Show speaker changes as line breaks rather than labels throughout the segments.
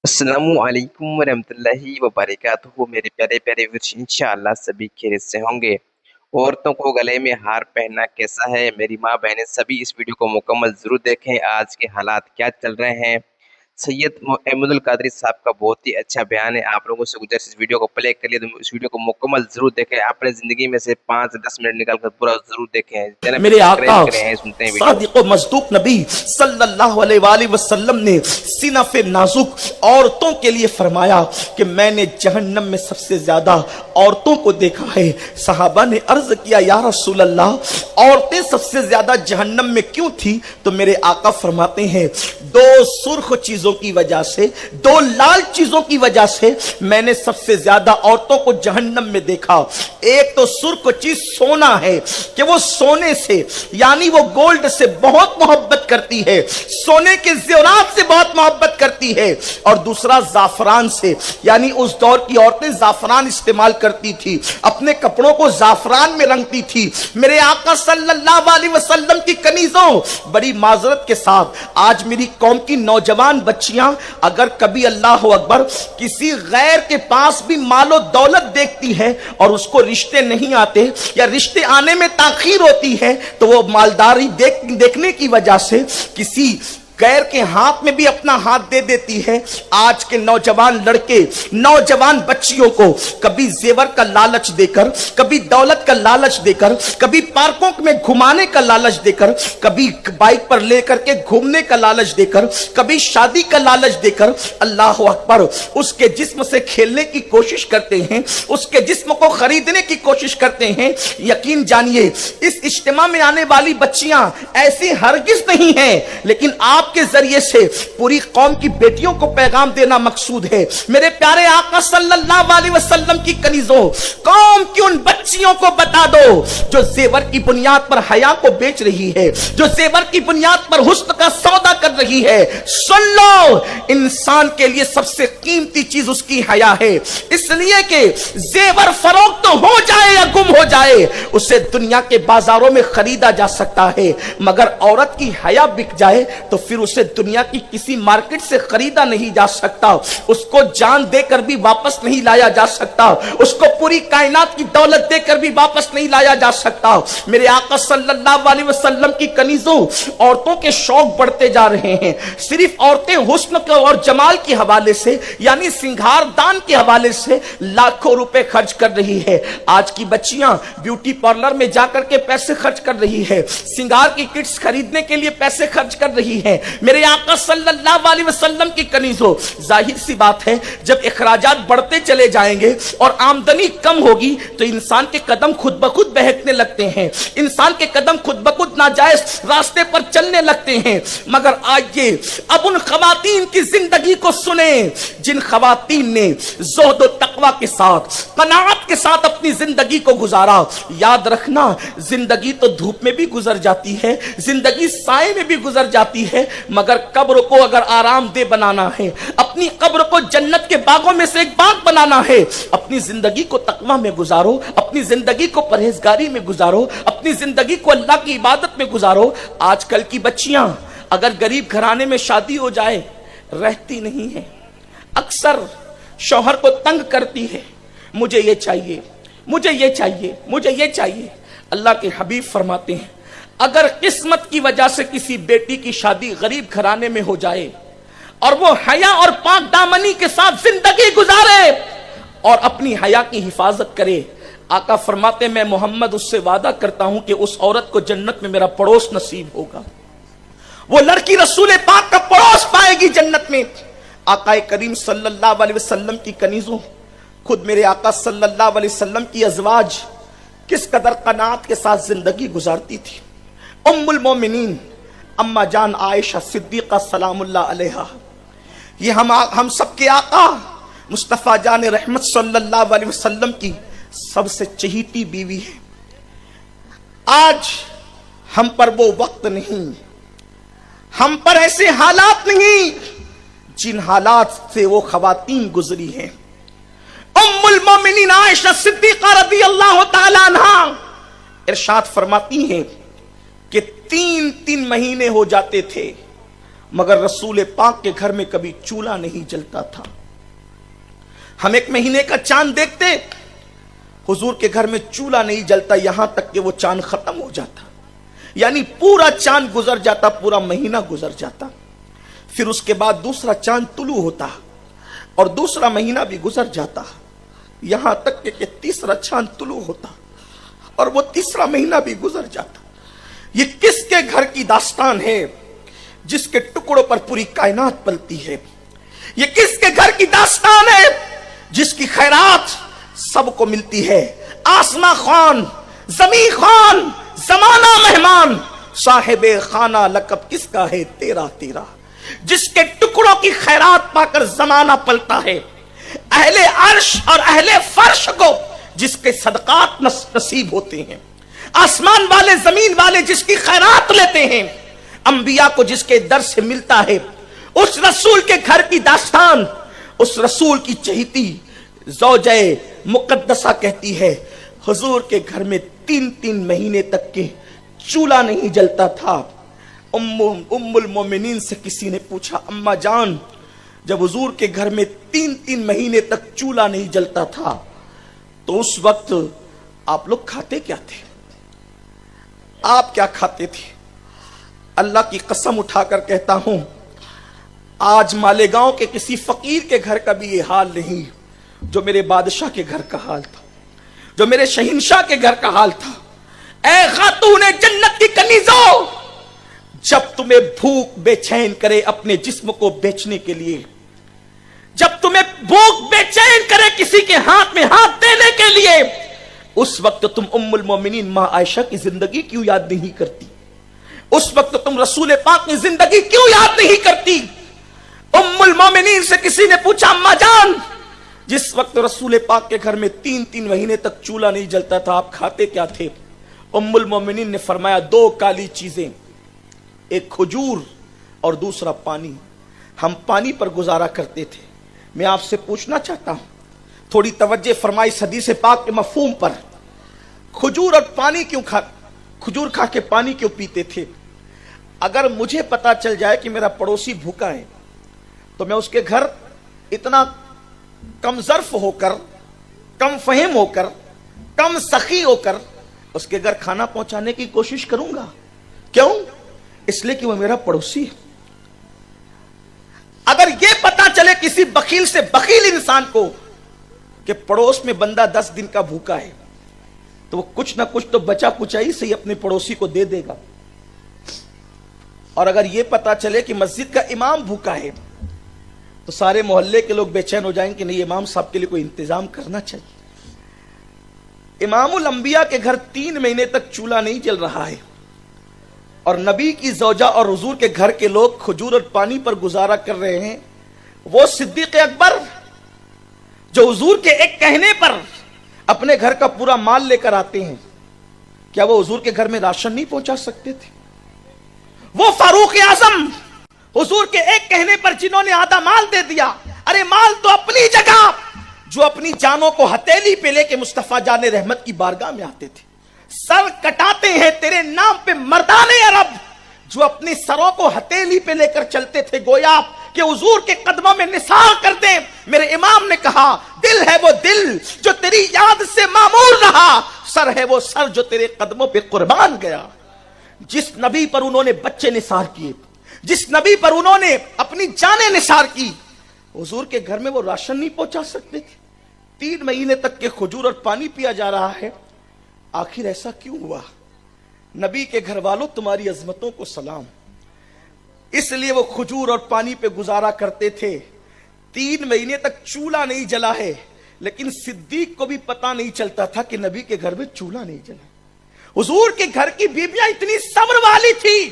अस्सलामु अलैकुम वरहमतुल्लाहि वबरकातुहू। मेरे प्यारे प्यारे व्यूअर्स, इंशाअल्लाह सभी खैरियत से होंगे। औरतों को गले में हार पहनना कैसा है, मेरी माँ बहनें सभी इस वीडियो को मुकम्मल ज़रूर देखें। आज के हालात क्या चल रहे हैं, सैयद अहमदुल कादरी साहब का बहुत ही अच्छा बयान है। आप लोगों से गुजारिश, इस वीडियो को प्ले कर लिए तो इस वीडियो को मुकम्मल ज़रूर देखें। अपने ज़िंदगी में से 5-10 मिनट निकाल कर पूरा ज़रूर देखें।
मेरे आका
सुनते हैं वीडियो।
सादिक़ मज़दूक़ नबी सल्लल्लाहु अलैहि वसल्लम ने सीना-ए नाजुक औरतों के लिए फरमाया कि मैंने जहन्नम में सबसे ज्यादा औरतों को देखा है। सहाबा ने अर्ज किया, या रसूल अल्लाह, औरतें सबसे ज्यादा जहन्नम में क्यों थी? तो मेरे आका फरमाते हैं, दो सुर्ख चीजों की वजह से, दो लाल चीजों की वजह से मैंने सबसे ज्यादा औरतों को जहन्नम में देखा। एक तो सुर्ख चीज सोना है कि वो सोने से यानी वो गोल्ड से बहुत मोहब्बत करती है, सोने के ज़ेवरात से बहुत मोहब्बत करती है। और दूसरा जाफरान से, यानी उस दौर की औरतें जाफरान इस्तेमाल करती थी, अपने कपड़ों को जाफरान में रंगती थी। मेरे आका सल्लल्लाहु अलैहि वसल्लम की कनीजों, बड़ी माजरत के साथ आज मेरी कौम की नौजवान बच्चियां अगर कभी अल्लाह अकबर किसी गैर के पास भी मालो दौलत देखती है और उसको रिश्ते नहीं आते या रिश्ते आने में ताखीर होती है, तो वो मालदारी देखने की वजह से किसी गैर के हाथ में भी अपना हाथ दे देती है। आज के नौजवान लड़के, नौजवान बच्चियों को कभी जेवर का लालच देकर, कभी दौलत का लालच देकर, कभी पार्कों में घुमाने का लालच देकर, कभी बाइक पर लेकर के घूमने का लालच देकर, कभी शादी का लालच देकर, अल्लाह अकबर, उसके जिस्म से खेलने की कोशिश करते हैं, उसके जिस्म को खरीदने की कोशिश करते हैं। यकीन जानिए, इस इज्तिमा में आने वाली बच्चियां ऐसी हरगिज नहीं है, लेकिन आपके जरिए से पूरी कौम की बेटियों को पैगाम देना मकसूद है। मेरे प्यारे आका सल्लल्लाहु अलैहि वसल्लम की कनीजों, कौम की उन बच्चियों को बता दो जो जेवर की बुनियाद पर हया को बेच रही है, जो जेवर की बुनियाद पर हुस्न का सौदा कर रही है। सुन लो, इंसान के लिए सबसे कीमती चीज उसकी हया है, इसलिए कि जेवर फरोख्त तो हो जाए या गुम हो जाए, उसे दुनिया के बाजारों में खरीदा जा सकता है, मगर औरत की हया बिक जाए तो फिर उसे दुनिया की किसी मार्केट से खरीदा नहीं जा सकता, उसको जान देकर भी वापस नहीं लाया जा सकता, उसको पूरी कायनात की दौलत देकर भी वापस नहीं लाया जा सकता। मेरे आका सल्लल्लाहु अलैहि वसल्लम की कनीजों, औरतों के शौक बढ़ते जा रहे हैं। सिर्फ औरतें हुस्न के और जमाल के हवाले से, यानी सिंगार दान के हवाले से लाखों रुपए खर्च कर रही है। आज की बच्चियां ब्यूटी पार्लर में जाकर के पैसे खर्च कर रही है, सिंगार की किट्स खरीदने के लिए पैसे खर्च कर रही है। मेरे आका सल्लल्लाहु अलैहि वसल्लम की कनीजों, जाहिर सी बात है, जब इखराजात बढ़ते चले जाएंगे और आमदनी कम होगी तो इंसान के कदम खुद ब खुद बहकने लगते हैं, इंसान के कदम खुद ब खुद नाजायज रास्ते पर चलने लगते हैं। मगर आइए अब उन खवातीन की जिंदगी को सुने जिन खवातीन ने ज़ुहद और तकवा के साथ, कनाअत के साथ अपनी जिंदगी को गुजारा। याद रखना, जिंदगी तो धूप में भी गुजर जाती है, जिंदगी साए में भी गुजर जाती है, मगर कब्र को अगर आरामदेह बनाना है, अपनी कब्र को जन्नत के बागों में से एक बाग बनाना है, अपनी जिंदगी को तकवा में गुजारो, अपनी जिंदगी को परहेजगारी में गुजारो, अपनी जिंदगी को अल्लाह की इबादत में गुजारो। आजकल की बच्चियां अगर गरीब घराने में शादी हो जाए, रहती नहीं है, अक्सर शौहर को तंग करती है, मुझे ये चाहिए, मुझे ये चाहिए, मुझे ये चाहिए। अल्लाह के हबीब फरमाते हैं, अगर किस्मत की वजह से किसी बेटी की शादी गरीब घराने में हो जाए और वो हया और पाक दामनी के साथ जिंदगी गुजारे और अपनी हया की हिफाजत करे, आका फरमाते, मैं मोहम्मद उससे वादा करता हूं कि उस औरत को जन्नत में मेरा पड़ोस नसीब होगा। वो लड़की रसूल पाक का पड़ोस पाएगी जन्नत में। आका करीम सल्लल्लाहु अलैहि वसल्लम की कनीजों, खुद मेरे आका सल्लल्लाहु अलैहि वसल्लम की अज़वाज किस कदर कनात के साथ जिंदगी गुजारती थी। उम्मुल मोमिनीन अम्मा जान आयशा सिद्दीक़ा सलामुल्लाह अलैहा, ये हम सबके आका मुस्तफ़ा जान रहमत सल्लल्लाहु अलैहि वसल्लम की सबसे चहीती बीवी है। आज हम पर वो वक्त नहीं, हम पर ऐसे हालात नहीं जिन हालात से वो खवातीन गुजरी हैं। उम्मुल मोमिनीन आयशा सिद्दीक़ा रज़ियल्लाहु ताला अन्हा इरशाद फरमाती हैं कि 3-3 महीने हो जाते थे मगर रसूल पाक के घर में कभी चूल्हा नहीं जलता था। हम एक महीने का चांद देखते, हुजूर के घर में चूल्हा नहीं जलता, यहां तक कि वो चांद खत्म हो जाता, यानी पूरा चांद गुजर जाता, पूरा महीना गुजर जाता। फिर उसके बाद दूसरा चांद तुलू होता और दूसरा महीना भी गुजर जाता, यहां तक कि तीसरा चांद तुलू होता और वो तीसरा महीना भी गुजर जाता। ये किसके घर की दास्तान है जिसके टुकड़ों पर पूरी कायनात पलती है? ये किसके घर की दास्तान है जिसकी खैरात सबको मिलती है? आसमां खान, जमी खान, जमाना मेहमान, साहिबे खाना लकब किसका है? तेरा तेरा। जिसके टुकड़ों की खैरात पाकर जमाना पलता है, अहले अर्श और अहले फर्श को जिसके सदकात नसीब होते हैं, आसमान वाले जमीन वाले जिसकी खैरात लेते हैं, अंबिया को जिसके दर से मिलता है, उस रसूल के घर की दास्तान, उस रसूल की चहीती ज़ौजे मुकद्दसा कहती है, हुजूर के घर में 3-3 महीने तक के चूल्हा नहीं जलता था। उम्मुल मोमिनीन से किसी ने पूछा, अम्मा जान, जब हुजूर के घर में 3-3 महीने तक चूल्हा नहीं जलता था तो उस वक्त आप लोग खाते क्या थे? आप क्या खाते थे? अल्लाह की कसम उठाकर कहता हूं, आज मालेगांव के किसी फकीर के घर का भी ये हाल नहीं जो मेरे बादशाह के घर का हाल था, जो मेरे शहीनशाह के घर का हाल था। ऐ खातूने जन्नत की कनीज़ो, जब तुम्हें भूख बेचैन करे अपने जिस्म को बेचने के लिए, जब तुम्हें भूख बेचैन करे किसी के हाथ में हाथ देने के लिए, उस वक्त तुम उम्मुल मोमिनीन मां आयशा की जिंदगी क्यों याद नहीं करती? उस वक्त तुम रसूल पाक की जिंदगी क्यों याद नहीं करती? उम्मुल मोमिनीन से किसी ने पूछा, अम्मा जान, जिस वक्त रसूल पाक के घर में 3-3 महीने तक चूल्हा नहीं जलता था, आप खाते क्या थे? उम्मुल मोमिनीन ने फरमाया, 2 काली चीजें, एक खजूर और दूसरा पानी। हम पानी पर गुजारा करते थे। मैं आपसे पूछना चाहता हूं, थोड़ी तवज्जो फरमाई हदीस पाक के मफहूम पर। खजूर और पानी क्यों खजूर खा के पानी क्यों पीते थे? अगर मुझे पता चल जाए कि मेरा पड़ोसी भूखा है तो मैं उसके घर इतना कम ज़र्फ होकर, कम फहीम होकर, कम सखी होकर उसके घर खाना पहुंचाने की कोशिश करूंगा। क्यों? इसलिए कि वो मेरा पड़ोसी है। अगर यह पता चले किसी बखील से बखील इंसान को कि पड़ोस में बंदा 10 दिन का भूखा है, तो वो कुछ ना कुछ तो बचा कुचाई से ही अपने पड़ोसी को दे देगा। और अगर यह पता चले कि मस्जिद का इमाम भूखा है तो सारे मोहल्ले के लोग बेचैन हो जाएंगे कि नहीं, इमाम साहब के लिए कोई इंतजाम करना चाहिए। इमामुल अंबिया के घर 3 महीने तक चूल्हा नहीं जल रहा है और नबी की ज़ौजा और हुजूर के घर के लोग खजूर और पानी पर गुजारा कर रहे हैं। वो सिद्दीक़ अकबर जो हुजूर के एक कहने पर अपने घर का पूरा माल लेकर आते हैं, क्या वो हुजूर के घर में राशन नहीं पहुंचा सकते थे? वो फारूक आजम हुजूर के एक कहने पर जिन्होंने आधा माल दे दिया, अरे माल तो अपनी जगह, जो अपनी जानों को हथेली पे लेके मुस्तफा जाने रहमत की बारगाह में आते थे। सर कटाते हैं तेरे नाम पे मर्दाने अरब, जो अपनी सरों को हथेली पे लेकर चलते थे, गोया कि हुजूर के कदमों में निसार कर दे। मेरे इमाम ने कहा, दिल है वो दिल जो तेरी याद से मामूर रहा, सर है वो सर जो तेरे कदमों पे कुर्बान गया। जिस नबी पर उन्होंने बच्चे निसार किए, जिस नबी पर उन्होंने अपनी जानें निसार की, हुजूर के घर में वो राशन नहीं पहुंचा सकते थे। 3 महीने तक के खजूर और पानी पिया जा रहा है। आखिर ऐसा क्यों हुआ? नबी के घर वालों, तुम्हारी अजमतों को सलाम। इसलिए वो खजूर और पानी पे गुजारा करते थे। 3 महीने तक चूल्हा नहीं जला है, लेकिन सिद्दीक को भी पता नहीं चलता था कि नबी के घर में चूल्हा नहीं जला। हुजूर के घर की बीबियां इतनी सब्र वाली थी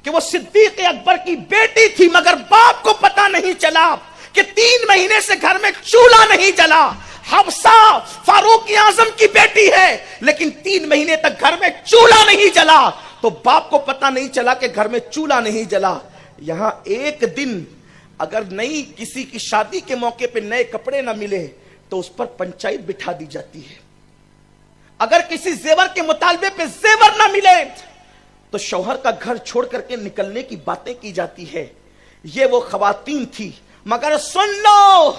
कि वो सिद्दीक अकबर की बेटी थी, मगर बाप को पता नहीं चला कि 3 महीने से घर में चूल्हा नहीं जला। हफ्सा फारूक आजम की बेटी है, लेकिन 3 महीने तक घर में चूल्हा नहीं जला, तो बाप को पता नहीं चला कि घर में चूल्हा नहीं जला। यहां एक दिन अगर नई किसी की शादी के मौके पे नए कपड़े ना मिले तो उस पर पंचायत बिठा दी जाती है। अगर किसी जेवर के मुतालबे पे जेवर ना मिले तो शौहर का घर छोड़ करके निकलने की बातें की जाती है। ये वो खवातीन थी, मगर सुन लो,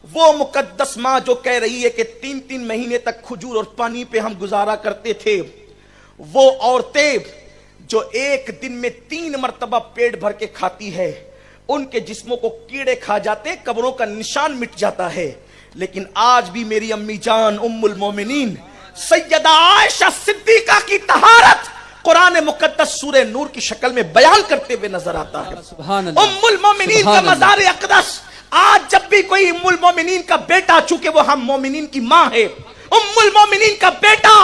वो मुकद्दस मां जो कह रही है कि 3-3 महीने तक खजूर और पानी पे हम गुजारा करते थे, वो औरतें जो एक दिन में 3 मर्तबा पेट भर के खाती है, उनके जिस्मों को कीड़े खा जाते, कब्रों का निशान मिट जाता है। लेकिन आज भी मेरी अम्मी जान उम्मुल मोमिनीन सैयदा आयशा सिद्दीका की तहारत कुरान मुकद्दस सूरह नूर की शक्ल में बयान करते हुए नजर आता है। उम्मुल मोमिनीन का मज़ार अक़दस, आज जब भी कोई उम्मुल मोमिनीन का बेटा, चूंकि वो हम मोमिनीन की मां है, उम्मुल मोमिनीन का बेटा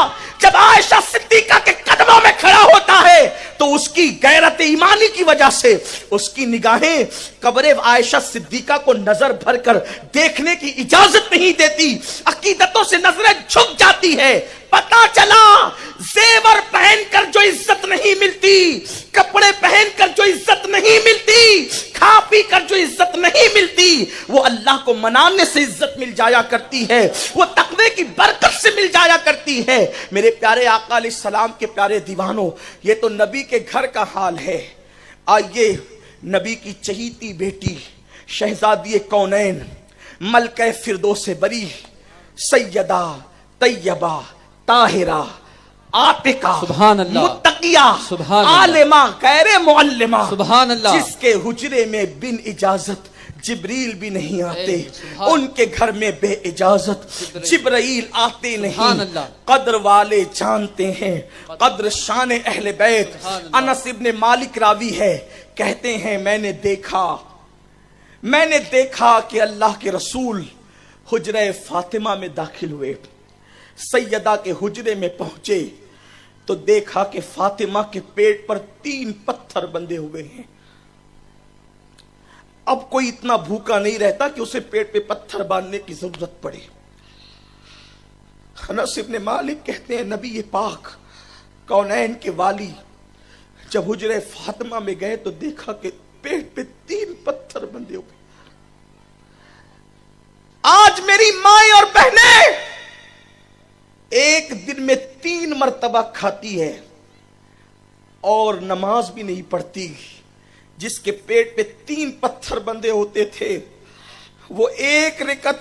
जब आयशा सिद्दीका के कदमों में खड़ा होता है तो उसकी गैरत ईमानी की वजह से उसकी निगाहें कब्र आयशा सिद्दीका को नजर भरकर देखने की इजाजत नहीं देती, अकीदतों से नजरें झुक जाती है। पता चला जेवर पहनकर जो इज्जत नहीं मिलती, कपड़े पहनकर जो इज्जत नहीं मिलती, खा पी कर जो इज्जत नहीं मिलती, वो अल्लाह को मनाने से इज्जत मिल जाया करती है, वो तकवे की बरकत से मिल जाया करती है। मेरे प्यारे आका अलैहिस्सलाम के प्यारे दीवानों, ये तो नबी के घर का हाल है। आइए नबी की चहीती बेटी शहजादी कौनैन मलके फिरदौस बरी सैयदा तैयबा ताहिरा आतिका मुत्तकिया आलिमा गैर मुअल्लिमा, जिसके हुजरे में बिन इजाजत जिब्रील भी नहीं आते, उनके घर में बे इजाजत जिब्रील आते नहीं। कद्र वाले जानते हैं कद्र शान अहले बैत। अनस इब्ने मालिक रावी है, कहते हैं मैंने देखा कि अल्लाह के रसूल हुजरे फातिमा में दाखिल हुए, सैयदा के हुजरे में पहुंचे तो देखा कि फातिमा के पेट पर 3 पत्थर बंधे हुए हैं। अब कोई इतना भूखा नहीं रहता कि उसे पेट पे पत्थर बांधने की जरूरत पड़े। अनस इब्ने मालिक कहते हैं नबी ये पाक कौनैन के वाली जब हुजरे फातिमा में गए तो देखा कि पेट पे 3 पत्थर बंधे हुए। आज मेरी माएं और बहनें एक दिन में 3 मर्तबा खाती है और नमाज भी नहीं पढ़ती। जिसके पेट पे 3 पत्थर बंधे होते थे वो एक रिकत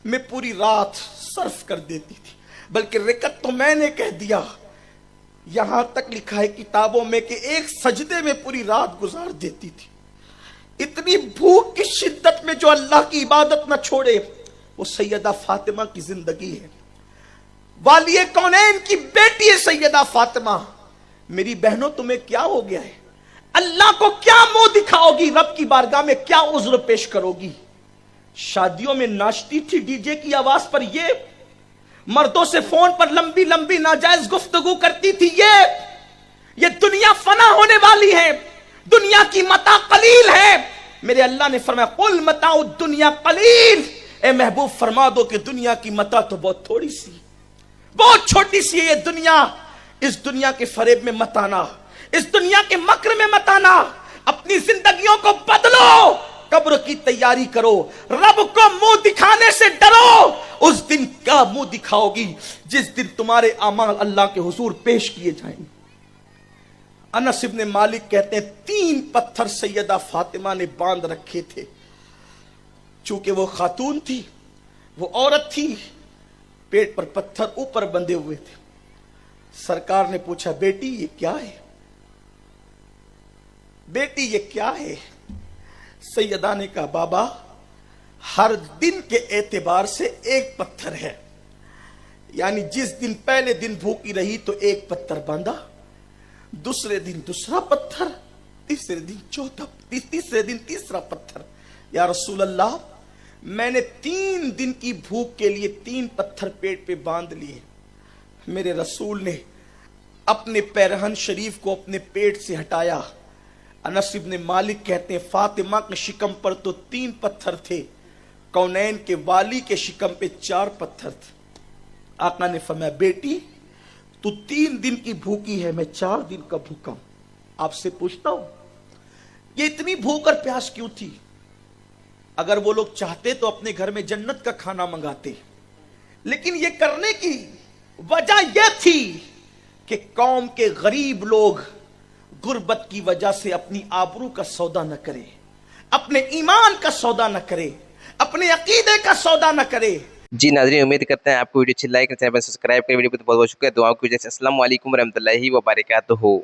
में पूरी रात सर्फ कर देती थी, बल्कि रिकत तो मैंने कह दिया, यहां तक लिखा है किताबों में कि एक सजदे में पूरी रात गुजार देती थी। इतनी भूख की शिद्दत में जो अल्लाह की इबादत न छोड़े, वो सैयदा फातिमा की जिंदगी है। वालिए कौनैन की बेटी है सैयदा फातिमा। मेरी बहनों तुम्हें क्या हो गया है? अल्लाह को क्या मुंह दिखाओगी? रब की बारगाह में क्या उज्र पेश करोगी? शादियों में नाचती थी डीजे की आवाज पर, ये मर्दों से फोन पर लंबी लंबी नाजायज गुफ्तगू करती थी, ये दुनिया फना होने वाली है, दुनिया की मता कलील है। मेरे अल्लाह ने फरमाया कुल मताउ दुनिया कलील, ए महबूब फरमा दो कि दुनिया की मता तो बहुत थोड़ी सी, बहुत छोटी सी है ये दुनिया। इस दुनिया के फरेब में मत आना, इस दुनिया के मक्र में मत आना, अपनी जिंदगियों को बदलो, कब्र की तैयारी करो, रब को मुंह दिखाने से डरो। उस दिन क्या मुंह दिखाओगी? जिस दिन तुम्हारे अमाल अल्लाह के हुजूर पेश किए जाएंगे। अनस इब्ने मालिक कहते हैं 3 पत्थर सैयदा फातिमा ने बांध रखे थे। चूंकि वो खातून थी, वो औरत थी, पेट पर पत्थर ऊपर बंधे हुए थे। सरकार ने पूछा बेटी ये क्या है? बेटी ये क्या है? सैयदा ने कहा बाबा हर दिन के एतबार से 1 पत्थर है, यानी जिस दिन पहले दिन भूखी रही तो 1 पत्थर बांधा, दूसरे दिन दूसरा पत्थर, तीसरे दिन चौथा, तीसरे दिन तीसरा पत्थर। या रसूल अल्लाह मैंने 3 दिन की भूख के लिए 3 पत्थर पेट पे बांध लिए। मेरे रसूल ने अपने पैरहन शरीफ को अपने पेट से हटाया। अनस इब्ने मालिक कहते हैं फातिमा के शिकम पर तो 3 पत्थर थे, कौनैन के वाली के शिकम पे 4 पत्थर थे। आका ने फरमाया बेटी तू 3 दिन की भूखी है, मैं 4 दिन का भूखा हूं। आपसे पूछता हूं ये इतनी भूख और प्यास क्यों थी? अगर वो लोग चाहते तो अपने घर में जन्नत का खाना मंगाते, लेकिन ये करने की वजह यह थी कि कौम के गरीब लोग गुर्बत की वजह से अपनी आबरू का सौदा न करे, अपने ईमान का सौदा न करे, अपने अकीदे का सौदा न करे।
जी नाज़रीन, उम्मीद करते हैं आपको वीडियो अच्छी लाइक, चैनल सब्सक्राइब करें। वीडियो को बहुत बहुत शुक्रिया। दुआओं की वजह से अस्सलाम वालेकुम रहमतुल्लाहि व बरकातुहू।